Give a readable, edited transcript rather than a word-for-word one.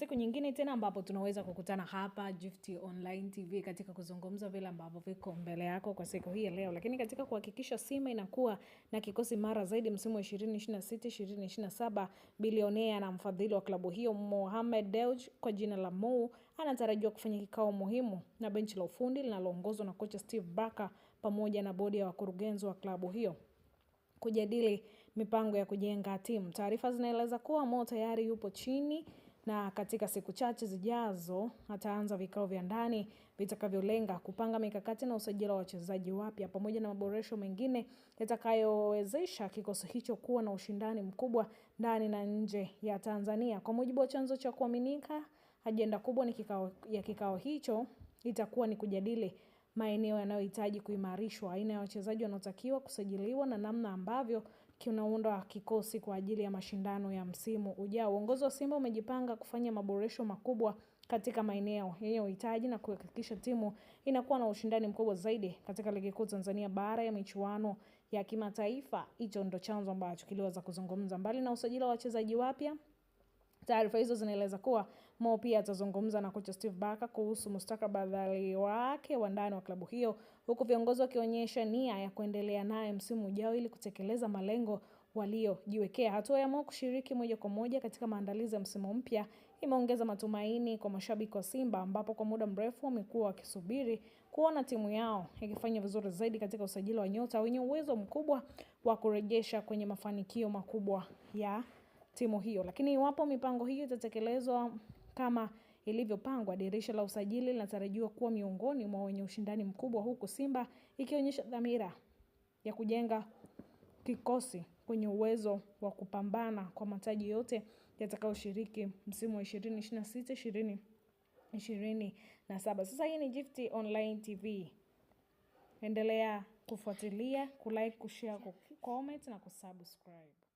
siku nyingine tena ambapo tunaweza kukutana hapa Gift Online TV katika kuzungumza vile ambavyo viko mbele yako kwa siku hii leo. Lakini katika kuhakikisha Simba inakuwa na kikosi mara zaidi msimu wa 2026-2027, bilionea na mfadhili wa klabu hiyo Mohamed Dewji kwa jina la Mo anatarajiwa kufanya kikao muhimu na benchi la ufundi linaloongozwa na kocha Steve Barker pamoja na bodi ya wakurugenzi wa klabu hiyo kujadili mipango ya kujenga timu. Taarifa zinaeleza kuwa Mo tayari yupo chini na katika siku chache zijazo ataanza vikao vya ndani vitakavyolenga kupanga mikakati na usajili wa wachezaji wapya pamoja na maboresho mengine yatakayowezesha kikosi hicho kuwa na ushindani mkubwa ndani na nje ya Tanzania. Kwa mujibu wa chanzo cha kuaminika, ajenda kubwa ni kikao hicho itakuwa ni kujadili maeneo yanayohitaji kuimarishwa, aina ya wachezaji wanaotakiwa kusajiliwa na namna ambavyo kinaunda kikosi kwa ajili ya mashindano ya msimu ujao. Uongozi wa Simba umejipanga kufanya maboresho makubwa katika maeneo yenye uhitaji na kuhakikisha timu inakuwa na ushindani mkubwa zaidi katika ligi kuu Tanzania bara ya michuano ya kimataifa. Hicho ndo chanzo ambacho kiliweza kuzungumza. Mbali na usajili wa wachezaji wapya, taarifa hizo zinaeleza kuwa Mo pia atazungumza na kocha Steve Barker kuhusu mustakabali wake wa ndani wa klabu hiyo, huku viongozi wakionyesha nia ya kuendelea naye msimu ujao ili kutekeleza malengo waliojiwekea. Hatua ya Mo kushiriki moja kwa moja katika maandalizi ya msimu mpya imeongeza matumaini kwa mashabiki wa Simba, ambapo kwa muda mrefu wamekuwa wakisubiri kuona timu yao ikifanya vizuri zaidi katika usajili wa nyota wenye uwezo mkubwa wa kurejesha kwenye mafanikio makubwa ya timu hiyo. Lakini iwapo mipango hiyo itatekelezwa kama ilivyopangwa, dirisha la usajili linatarajiwa kuwa miongoni mwa wenye ushindani mkubwa, huku Simba ikionyesha dhamira ya kujenga kikosi kwenye uwezo wa kupambana kwa mataji yote yatakayoshiriki msimu wa 2026-2027. Sasa hii ni Gift Online TV. Endelea kufuatilia, kulike, kushare, kucomment na kusubscribe.